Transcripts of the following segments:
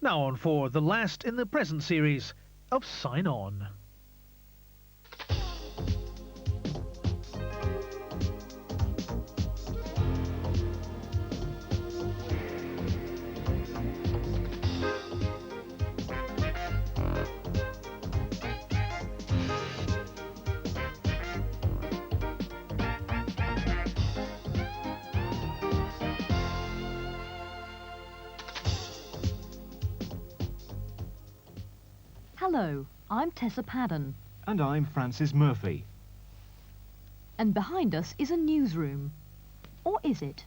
Now on for the last in the present series of Sign On. Hello, I'm Tessa Padden. And I'm Francis Murphy. And behind us is a newsroom. Or is it?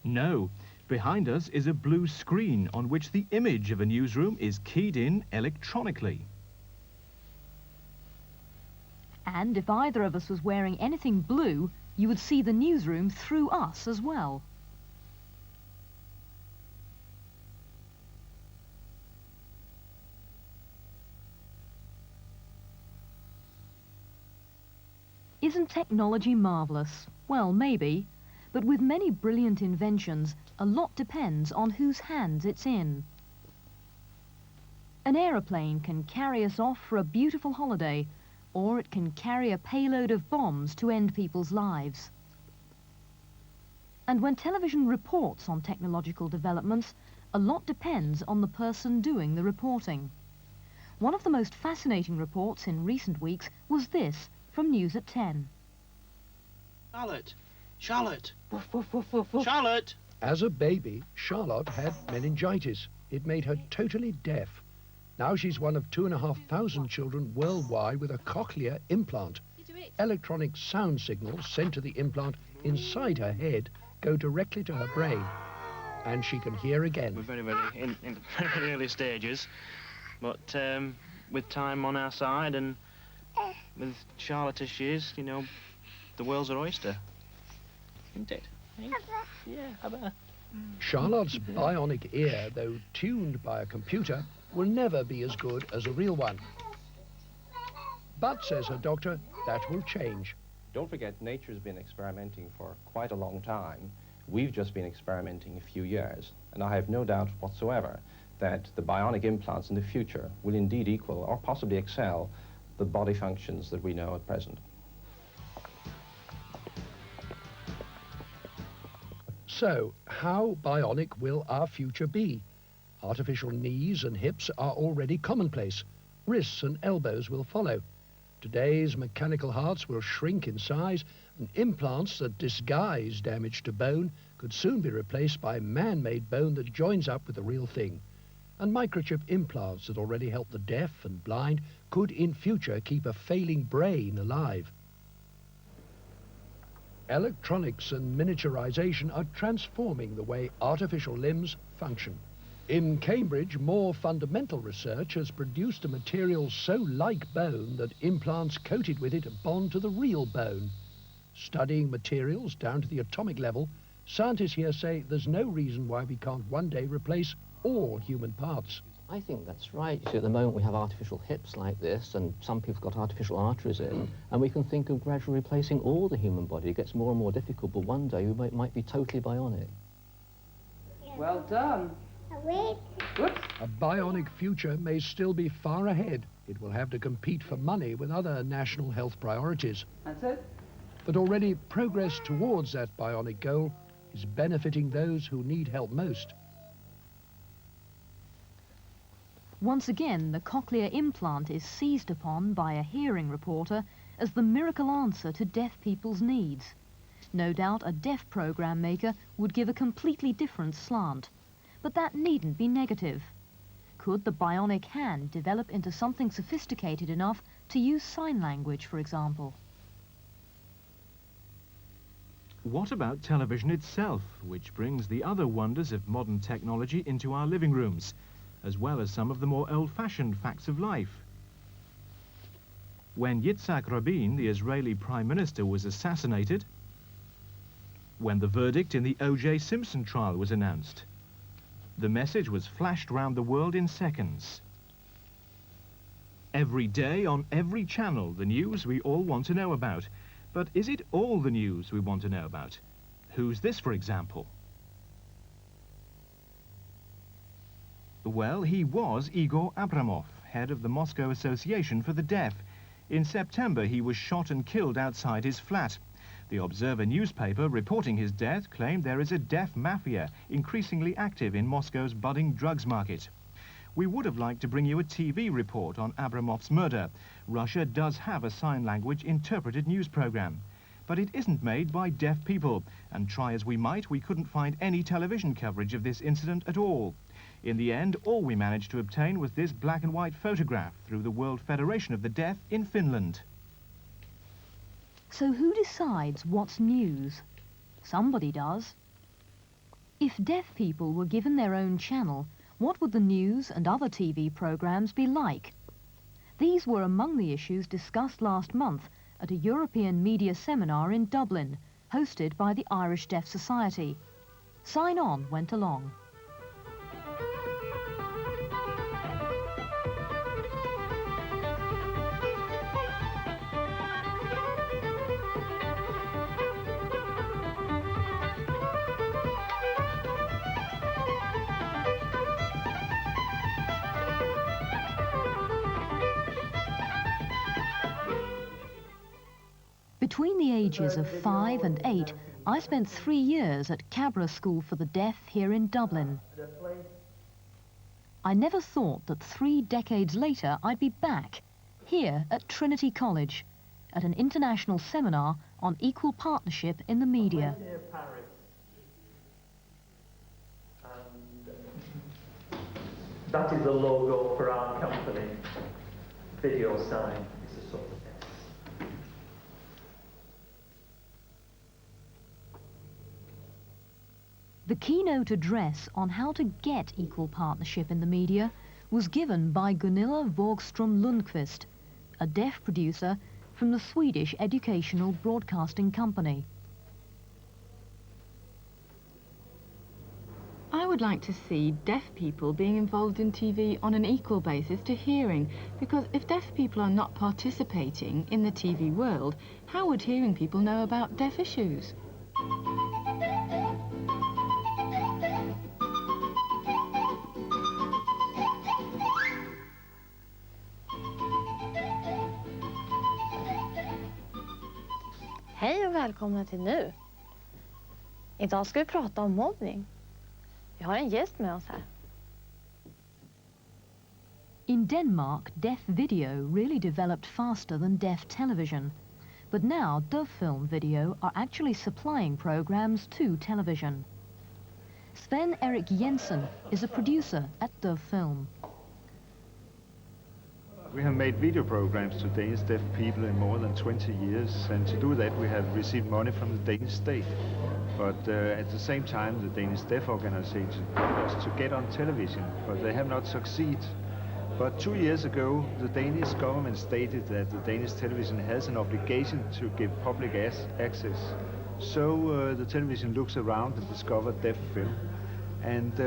No, behind us is a blue screen on which the image of a newsroom is keyed in electronically. And if either of us was wearing anything blue, you would see the newsroom through us as well. Isn't technology marvellous? Well, maybe. But with many brilliant inventions, a lot depends on whose hands it's in. An aeroplane can carry us off for a beautiful holiday, or it can carry a payload of bombs to end people's lives. And when television reports on technological developments, a lot depends on the person doing the reporting. One of the most fascinating reports in recent weeks was this, from News at 10. Charlotte! Charlotte! Woof, woof, woof, woof, woof. Charlotte! As a baby, Charlotte had meningitis. It made her totally deaf. Now she's one of 2,500 children worldwide with a cochlear implant. Electronic sound signals sent to the implant inside her head go directly to her brain, and she can hear again. We're very, in very early stages, but with time on our side and with Charlotte as she is, you know, the world's an oyster. Isn't it? Yeah, I bet. Charlotte's bionic ear, though tuned by a computer, will never be as good as a real one. But, says her doctor, that will change. Don't forget, nature's been experimenting for quite a long time. We've just been experimenting a few years, and I have no doubt whatsoever that the bionic implants in the future will indeed equal or possibly excel the body functions that we know at present. So, how bionic will our future be? Artificial knees and hips are already commonplace. Wrists and elbows will follow. Today's mechanical hearts will shrink in size, and implants that disguise damage to bone could soon be replaced by man-made bone that joins up with the real thing. And microchip implants that already help the deaf and blind could in future keep a failing brain alive. Electronics and miniaturization are transforming the way artificial limbs function. In Cambridge, more fundamental research has produced a material so like bone that implants coated with it bond to the real bone. Studying materials down to the atomic level, scientists here say there's no reason why we can't one day replace all human parts. I think that's right. You see, at the moment we have artificial hips like this, and some people have got artificial arteries in, and we can think of gradually replacing all the human body. It gets more and more difficult, but one day we might be totally bionic. Well done. Whoops. A bionic future may still be far ahead. It will have to compete for money with other national health priorities. That's it. But already progress towards that bionic goal is benefiting those who need help most. Once again, the cochlear implant is seized upon by a hearing reporter as the miracle answer to deaf people's needs. No doubt a deaf program maker would give a completely different slant. But that needn't be negative. Could the bionic hand develop into something sophisticated enough to use sign language, for example? What about television itself, which brings the other wonders of modern technology into our living rooms, as well as some of the more old-fashioned facts of life? When Yitzhak Rabin, the Israeli Prime Minister, was assassinated, when the verdict in the O.J. Simpson trial was announced, the message was flashed round the world in seconds. Every day, on every channel, the news we all want to know about. But is it all the news we want to know about? Who's this, for example? Well, he was Igor Abramov, head of the Moscow Association for the Deaf. In September, he was shot and killed outside his flat. The Observer newspaper reporting his death claimed there is a deaf mafia increasingly active in Moscow's budding drugs market. We would have liked to bring you a TV report on Abramov's murder. Russia does have a sign language interpreted news program. But it isn't made by deaf people, and try as we might, we couldn't find any television coverage of this incident at all. In the end, all we managed to obtain was this black and white photograph through the World Federation of the Deaf in Finland. So who decides what's news? Somebody does. If deaf people were given their own channel, what would the news and other TV programs be like? These were among the issues discussed last month at a European media seminar in Dublin, hosted by the Irish Deaf Society. Sign On went along. Between the ages of 5 and 8, I spent 3 years at Cabra School for the Deaf here in Dublin. I never thought that 3 decades later I'd be back, here at Trinity College, at an international seminar on equal partnership in the media. That is the logo for our company. Video sign. It's a sort of S. The keynote address on how to get equal partnership in the media was given by Gunilla Vågström Lundqvist, a deaf producer from the Swedish Educational Broadcasting Company. I would like to see deaf people being involved in TV on an equal basis to hearing, because if deaf people are not participating in the TV world, how would hearing people know about deaf issues? Hej och välkomna till Nu. Idag ska vi prata om mobbning. Vi har en gäst med oss här. In Denmark, deaf video really developed faster than deaf television. But now, Dovfilm Video are actually supplying programs to television. Sven Erik Jensen is a producer at Dovfilm. We have made video programs to Danish deaf people in more than 20 years, and to do that we have received money from the Danish state. But at the same time the Danish Deaf Organization wanted us to get on television, but they have not succeeded. But 2 years ago the Danish government stated that the Danish television has an obligation to give public access. So the television looks around and discovers deaf film. And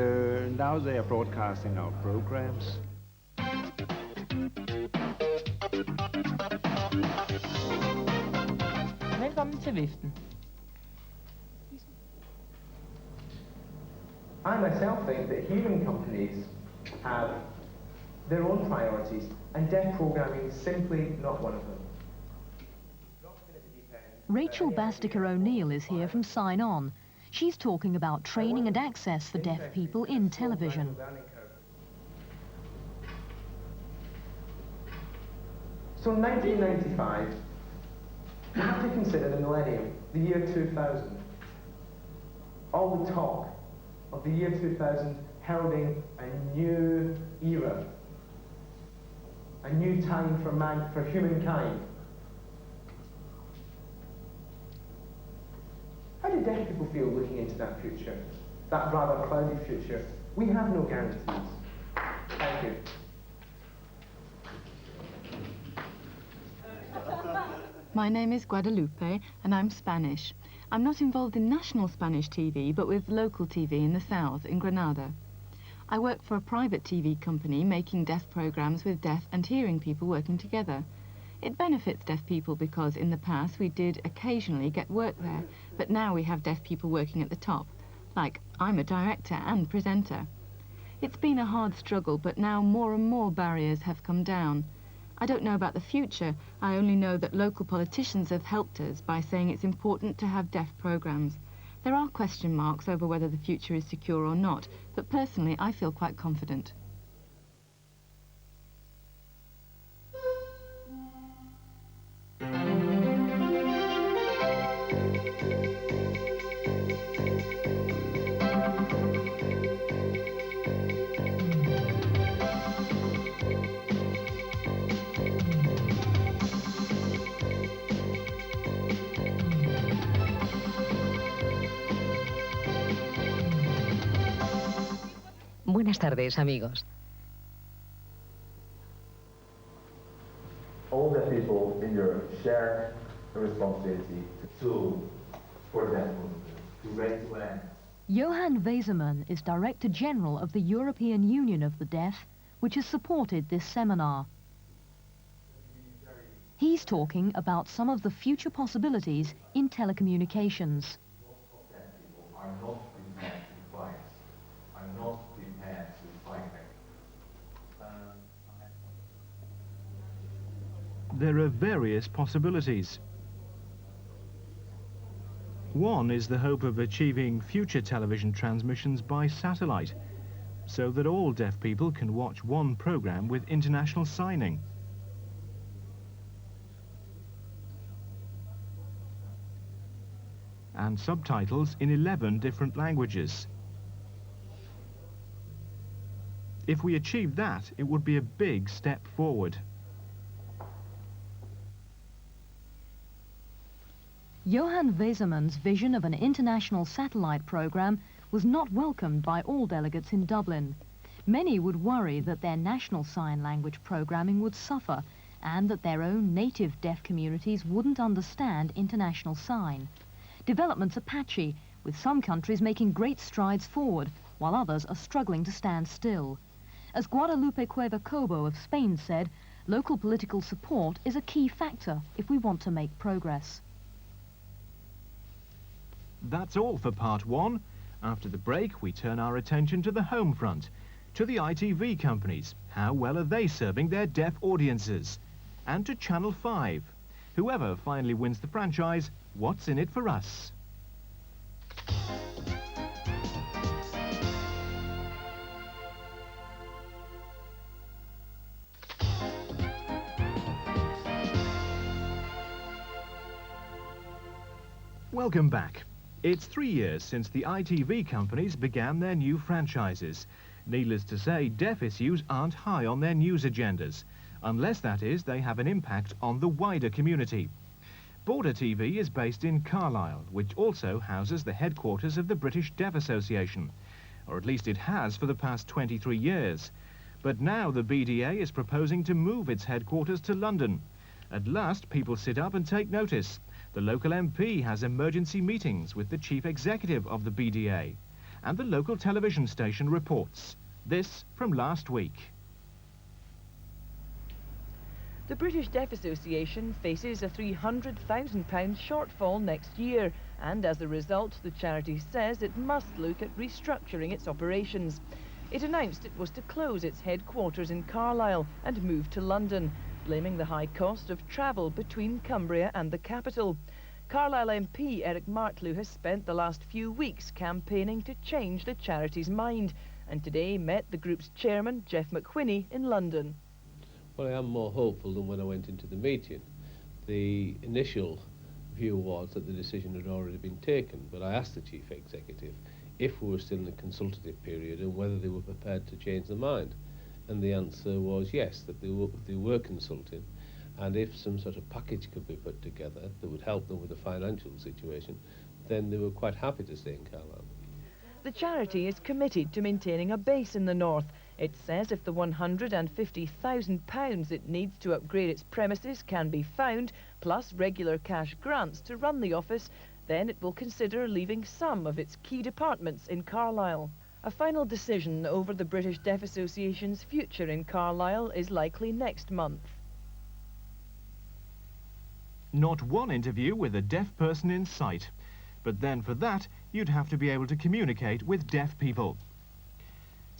now they are broadcasting our programs. Velkommen til Viften. I myself think that hearing companies have their own priorities, and deaf programming is simply not one of them. Rachel Bastiker O'Neill is here from Sign On. She's talking about training and access for deaf people in television. So in 1995, you have to consider the millennium, the year 2000. All the talk of the year 2000 heralding a new era, a new time for humankind. How do deaf people feel looking into that future, that rather cloudy future? We have no guarantees. Thank you. My name is Guadalupe and I'm Spanish. I'm not involved in national Spanish TV, but with local TV in the south, in Granada. I work for a private TV company making deaf programs with deaf and hearing people working together. It benefits deaf people because in the past we did occasionally get work there, but now we have deaf people working at the top. Like, I'm a director and presenter. It's been a hard struggle, but now more and more barriers have come down. I don't know about the future. I only know that local politicians have helped us by saying it's important to have deaf programmes. There are question marks over whether the future is secure or not, but personally I feel quite confident. Buenas tardes, amigos. All the people in Europe share the responsibility for deaf movement, to raise awareness. Johan Weserman is Director General of the European Union of the Deaf, which has supported this seminar. He's talking about some of the future possibilities in telecommunications. There are various possibilities. One is the hope of achieving future television transmissions by satellite, so that all deaf people can watch one program with international signing. And subtitles in 11 different languages. If we achieved that, it would be a big step forward. Johan Weserman's vision of an international satellite program was not welcomed by all delegates in Dublin. Many would worry that their national sign language programming would suffer and that their own native deaf communities wouldn't understand international sign. Developments are patchy, with some countries making great strides forward, while others are struggling to stand still. As Guadalupe Cueva Cobo of Spain said, local political support is a key factor if we want to make progress. That's all for part one. After the break, we turn our attention to the home front, to the ITV companies. How well are they serving their deaf audiences? And to Channel 5. Whoever finally wins the franchise, what's in it for us? Welcome back. It's 3 years since the ITV companies began their new franchises. Needless to say, deaf issues aren't high on their news agendas, unless, that is, they have an impact on the wider community. Border TV is based in Carlisle, which also houses the headquarters of the British Deaf Association, or at least it has for the past 23 years. But now the BDA is proposing to move its headquarters to London. At last, people sit up and take notice. The local MP has emergency meetings with the chief executive of the BDA, and the local television station reports. This from last week. The British Deaf Association faces a £300,000 shortfall next year, and as a result, the charity says it must look at restructuring its operations. It announced it was to close its headquarters in Carlisle and move to London, blaming the high cost of travel between Cumbria and the capital. Carlisle MP Eric Martlew has spent the last few weeks campaigning to change the charity's mind, and today met the group's chairman, Jeff McWhinney, in London. Well, I am more hopeful than when I went into the meeting. The initial view was that the decision had already been taken, but I asked the chief executive if we were still in the consultative period and whether they were prepared to change their mind. And the answer was yes, that they were consulting, and if some sort of package could be put together that would help them with the financial situation, then they were quite happy to stay in Carlisle. The charity is committed to maintaining a base in the north. It says if the £150,000 it needs to upgrade its premises can be found, plus regular cash grants to run the office, then it will consider leaving some of its key departments in Carlisle. A final decision over the British Deaf Association's future in Carlisle is likely next month. Not one interview with a deaf person in sight. But then for that, you'd have to be able to communicate with deaf people.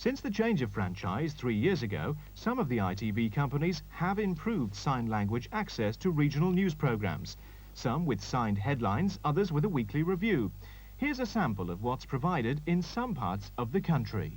Since the change of franchise 3 years ago, some of the ITV companies have improved sign language access to regional news programmes, some with signed headlines, others with a weekly review. Here's a sample of what's provided in some parts of the country.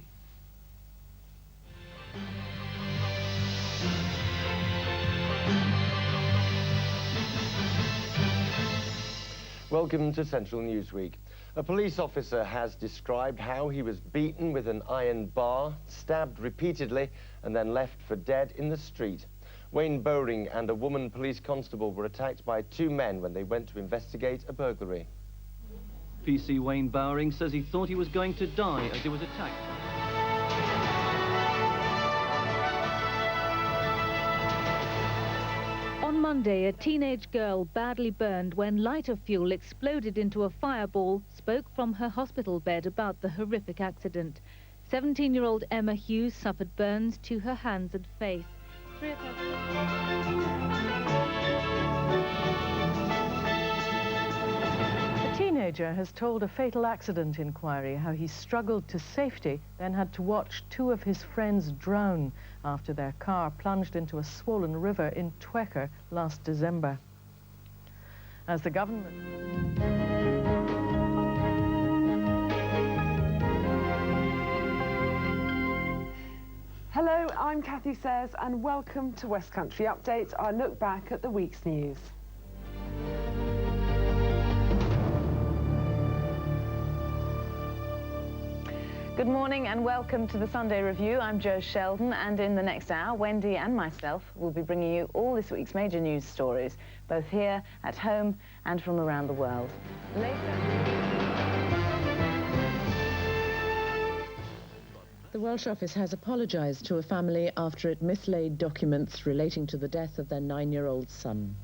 Welcome to Central Newsweek. A police officer has described how he was beaten with an iron bar, stabbed repeatedly, and then left for dead in the street. Wayne Bowring and a woman police constable were attacked by two men when they went to investigate a burglary. PC Wayne Bowring says he thought he was going to die as he was attacked. On Monday, a teenage girl badly burned when lighter fuel exploded into a fireball spoke from her hospital bed about the horrific accident. 17-year-old Emma Hughes suffered burns to her hands and face. A teenager has told a fatal accident inquiry how he struggled to safety, then had to watch two of his friends drown after their car plunged into a swollen river in Twecker last December. As the government... Hello, I'm Kathy Sayers and welcome to West Country Update, our look back at the week's news. Good morning and welcome to the Sunday Review. I'm Jo Sheldon, and in the next hour, Wendy and myself will be bringing you all this week's major news stories, both here at home and from around the world. The Welsh Office has apologised to a family after it mislaid documents relating to the death of their 9-year-old son.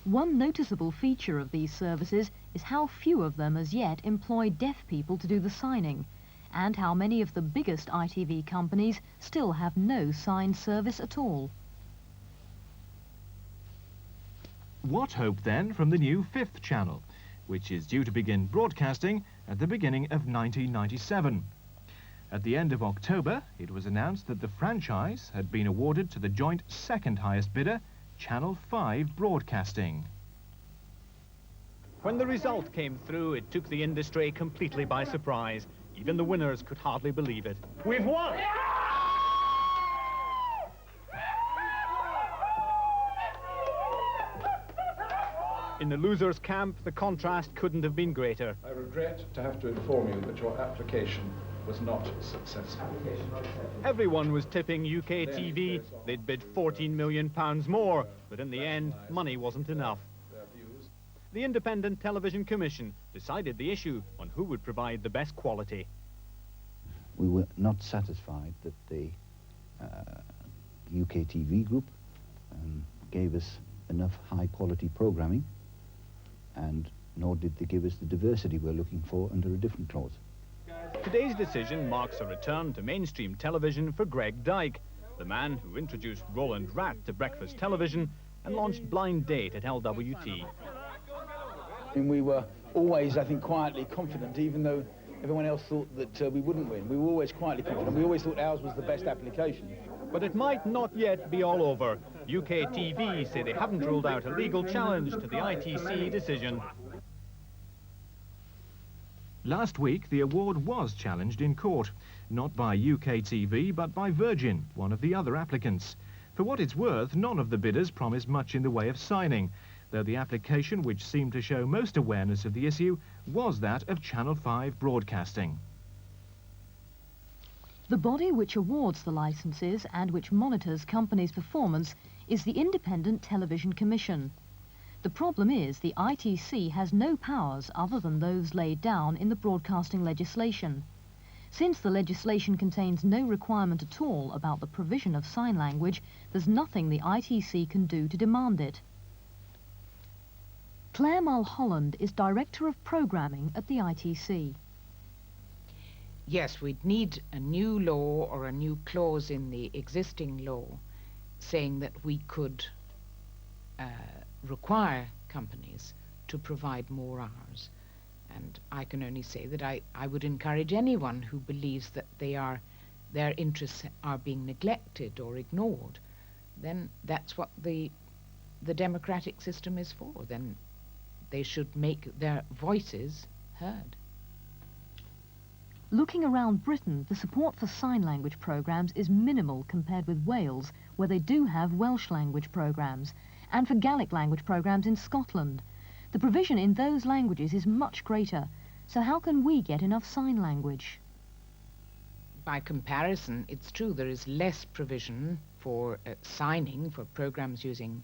One noticeable feature of these services is how few of them as yet employ deaf people to do the signing, and how many of the biggest ITV companies still have no sign service at all. What hope then from the new 5th channel, which is due to begin broadcasting at the beginning of 1997? At the end of October, it was announced that the franchise had been awarded to the joint second highest bidder, Channel 5 Broadcasting. When the result came through, it took the industry completely by surprise. Even the winners could hardly believe it. We've won! In the losers' camp, the contrast couldn't have been greater. I regret to have to inform you that your application was not successful. Everyone was tipping UK TV. They'd bid £14 million more, but in the end, money wasn't enough. The Independent Television Commission decided the issue on who would provide the best quality. We were not satisfied that the UK TV group gave us enough high-quality programming, and nor did they give us the diversity we're looking for under a different clause. Today's decision marks a return to mainstream television for Greg Dyke, the man who introduced Roland Rat to breakfast television and launched Blind Date at LWT. And we were always, I think, quietly confident, even though everyone else thought that we wouldn't win. We were always quietly confident. We always thought ours was the best application. But it might not yet be all over. UK TV say they haven't ruled out a legal challenge to the ITC decision. Last week, the award was challenged in court, not by UK TV, but by Virgin, one of the other applicants. For what it's worth, none of the bidders promised much in the way of signing, though the application which seemed to show most awareness of the issue was that of Channel 5 Broadcasting. The body which awards the licences and which monitors companies' performance is the Independent Television Commission. The problem is the ITC has no powers other than those laid down in the broadcasting legislation. Since the legislation contains no requirement at all about the provision of sign language, there's nothing the ITC can do to demand it. Claire Mulholland is Director of Programming at the ITC. Yes, we'd need a new law or a new clause in the existing law saying that we could require companies to provide more hours. And I can only say that I would encourage anyone who believes that their interests are being neglected or ignored, then that's what the democratic system is for. Then they should make their voices heard. Looking around Britain, the support for sign language programmes is minimal compared with Wales, where they do have Welsh language programmes, and for Gaelic language programmes in Scotland. The provision in those languages is much greater, so how can we get enough sign language? By comparison, it's true there is less provision for signing, for programmes using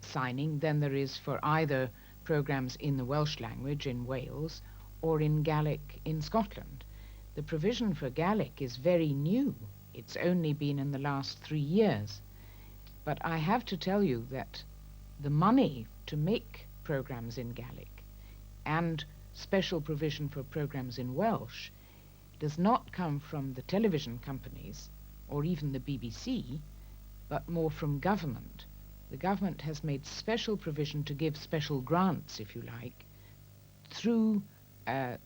signing, than there is for either programmes in the Welsh language in Wales or in Gaelic in Scotland. The provision for Gaelic is very new. It's only been in the last 3 years. But I have to tell you that the money to make programmes in Gaelic and special provision for programmes in Welsh does not come from the television companies or even the BBC, but more from government. The government has made special provision to give special grants, if you like, through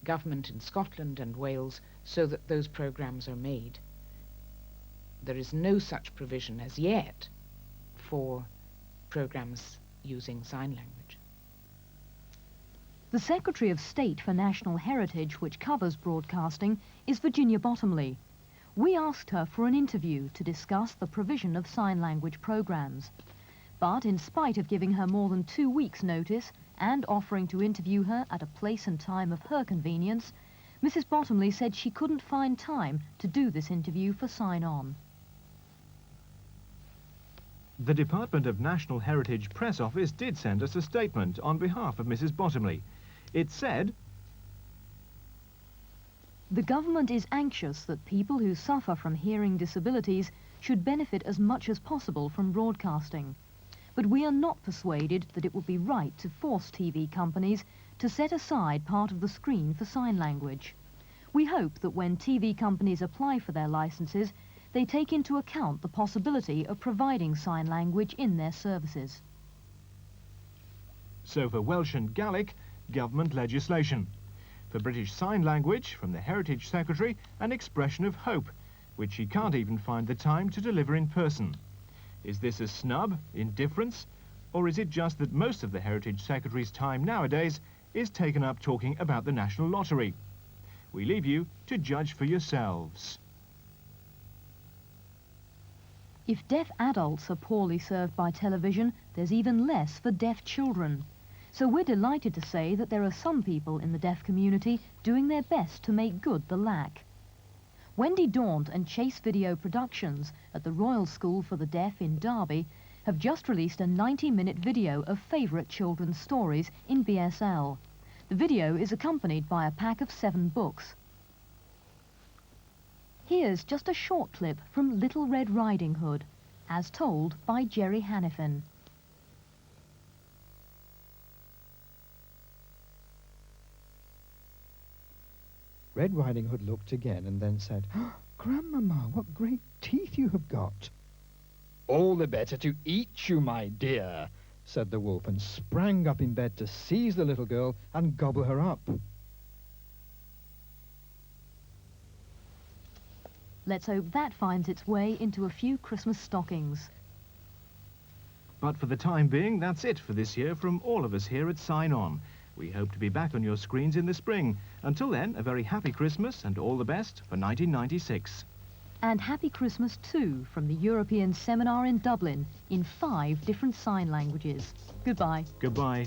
government in Scotland and Wales, so that those programmes are made. There is no such provision as yet for programmes using sign language. The Secretary of State for National Heritage, which covers broadcasting, is Virginia Bottomley. We asked her for an interview to discuss the provision of sign language programmes. But in spite of giving her more than 2 weeks' notice and offering to interview her at a place and time of her convenience, Mrs. Bottomley said she couldn't find time to do this interview for Sign On. The Department of National Heritage Press Office did send us a statement on behalf of Mrs. Bottomley. It said, "The government is anxious that people who suffer from hearing disabilities should benefit as much as possible from broadcasting. But we are not persuaded that it would be right to force TV companies to set aside part of the screen for sign language. We hope that when TV companies apply for their licenses, they take into account the possibility of providing sign language in their services." So for Welsh and Gaelic, government legislation. For British Sign Language, from the Heritage Secretary, an expression of hope, which she can't even find the time to deliver in person. Is this a snub, indifference, or is it just that most of the Heritage Secretary's time nowadays is taken up talking about the National Lottery? We leave you to judge for yourselves. If deaf adults are poorly served by television, there's even less for deaf children. So we're delighted to say that there are some people in the deaf community doing their best to make good the lack. Wendy Daunt and Chase Video Productions at the Royal School for the Deaf in Derby have just released a 90-minute video of favourite children's stories in BSL. The video is accompanied by a pack of 7 books. Here's just a short clip from Little Red Riding Hood, as told by Jerry Hannifin. Red Riding Hood looked again and then said, "Oh, Grandmamma, what great teeth you have got!" "All the better to eat you, my dear," said the wolf, and sprang up in bed to seize the little girl and gobble her up. Let's hope that finds its way into a few Christmas stockings. But for the time being, that's it for this year from all of us here at Sign On. We hope to be back on your screens in the spring. Until then, a very happy Christmas and all the best for 1996. And happy Christmas too from the European Seminar in Dublin in 5 different sign languages. Goodbye. Goodbye.